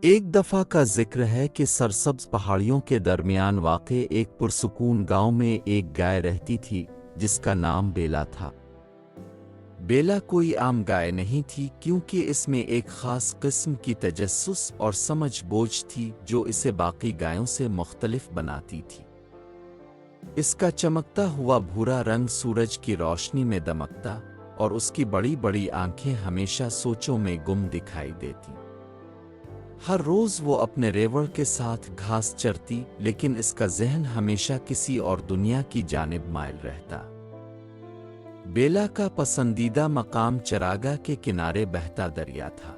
ایک دفعہ کا ذکر ہے کہ سرسبز پہاڑیوں کے درمیان واقع ایک پرسکون گاؤں میں ایک گائے رہتی تھی جس کا نام بیلا تھا۔ بیلا کوئی عام گائے نہیں تھی کیونکہ اس میں ایک خاص قسم کی تجسس اور سمجھ بوجھ تھی جو اسے باقی گایوں سے مختلف بناتی تھی۔ اس کا چمکتا ہوا بھورا رنگ سورج کی روشنی میں دمکتا اور اس کی بڑی بڑی آنکھیں ہمیشہ سوچوں میں گم دکھائی دیتی۔ ہر روز وہ اپنے ریوڑ کے ساتھ گھاس چرتی لیکن اس کا ذہن ہمیشہ کسی اور دنیا کی جانب مائل رہتا۔ بیلا کا پسندیدہ مقام چراگاہ کے کنارے بہتا دریا تھا۔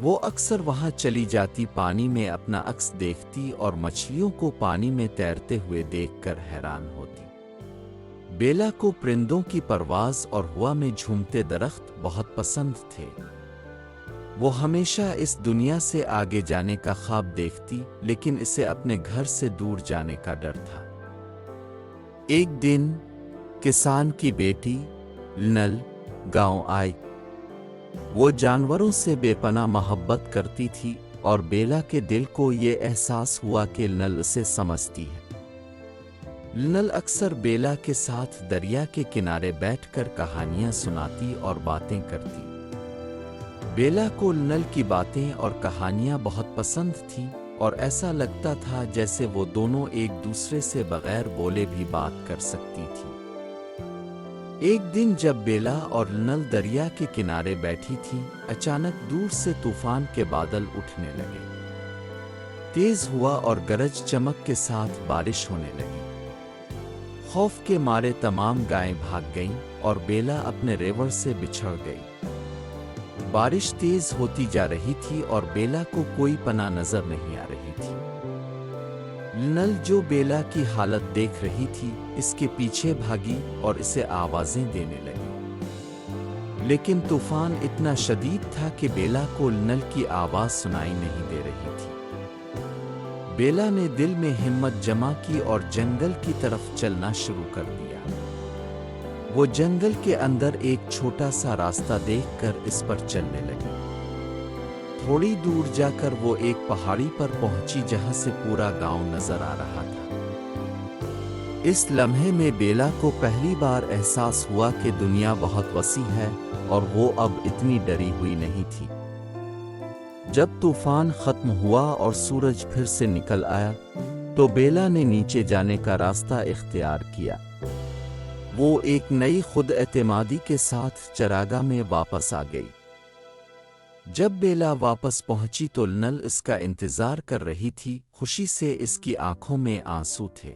وہ اکثر وہاں چلی جاتی، پانی میں اپنا عکس دیکھتی اور مچھلیوں کو پانی میں تیرتے ہوئے دیکھ کر حیران ہوتی۔ بیلا کو پرندوں کی پرواز اور ہوا میں جھومتے درخت بہت پسند تھے۔ وہ ہمیشہ اس دنیا سے آگے جانے کا خواب دیکھتی لیکن اسے اپنے گھر سے دور جانے کا ڈر تھا۔ ایک دن کسان کی بیٹی نل گاؤں آئی۔ وہ جانوروں سے بے پناہ محبت کرتی تھی اور بیلا کے دل کو یہ احساس ہوا کہ نل اسے سمجھتی ہے۔ نل اکثر بیلا کے ساتھ دریا کے کنارے بیٹھ کر کہانیاں سناتی اور باتیں کرتی۔ بیلا کو نل کی باتیں اور کہانیاں بہت پسند تھیں اور ایسا لگتا تھا جیسے وہ دونوں ایک دوسرے سے بغیر بولے بھی بات کر سکتی تھی۔ ایک دن جب بیلا اور نل دریا کے کنارے بیٹھی تھی، اچانک دور سے طوفان کے بادل اٹھنے لگے۔ تیز ہوا اور گرج چمک کے ساتھ بارش ہونے لگی۔ خوف کے مارے تمام گائیں بھاگ گئیں اور بیلا اپنے ریوڑ سے بچھڑ گئی۔ بارش تیز ہوتی جا رہی تھی اور بیلا کو کوئی پناہ نظر نہیں آ رہی تھی۔ نل جو بیلا کی حالت دیکھ رہی تھی اس کے پیچھے بھاگی اور اسے آوازیں دینے لگی، لیکن طوفان اتنا شدید تھا کہ بیلا کو نل کی آواز سنائی نہیں دے رہی تھی۔ بیلا نے دل میں ہمت جمع کی اور جنگل کی طرف چلنا شروع کر دیا۔ وہ جنگل کے اندر ایک چھوٹا سا راستہ دیکھ کر اس پر چلنے لگی۔ تھوڑی دور جا کر وہ ایک پہاڑی پر پہنچی جہاں سے پورا گاؤں نظر آ رہا تھا۔ اس لمحے میں بیلا کو پہلی بار احساس ہوا کہ دنیا بہت وسیع ہے اور وہ اب اتنی ڈری ہوئی نہیں تھی۔ جب طوفان ختم ہوا اور سورج پھر سے نکل آیا تو بیلا نے نیچے جانے کا راستہ اختیار کیا۔ وہ ایک نئی خود اعتمادی کے ساتھ چراگاہ میں واپس آ گئی۔ جب بیلا واپس پہنچی تو نل اس کا انتظار کر رہی تھی، خوشی سے اس کی آنکھوں میں آنسو تھے۔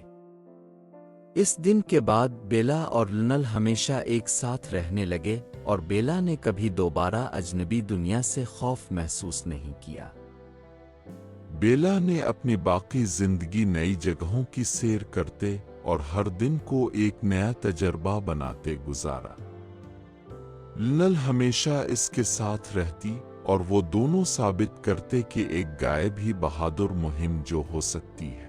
اس دن کے بعد بیلا اور نل ہمیشہ ایک ساتھ رہنے لگے اور بیلا نے کبھی دوبارہ اجنبی دنیا سے خوف محسوس نہیں کیا۔ بیلا نے اپنی باقی زندگی نئی جگہوں کی سیر کرتے اور ہر دن کو ایک نیا تجربہ بناتے گزارا۔ نل ہمیشہ اس کے ساتھ رہتی اور وہ دونوں ثابت کرتے کہ ایک گائے بھی بہادر مہم جو ہو سکتی ہے۔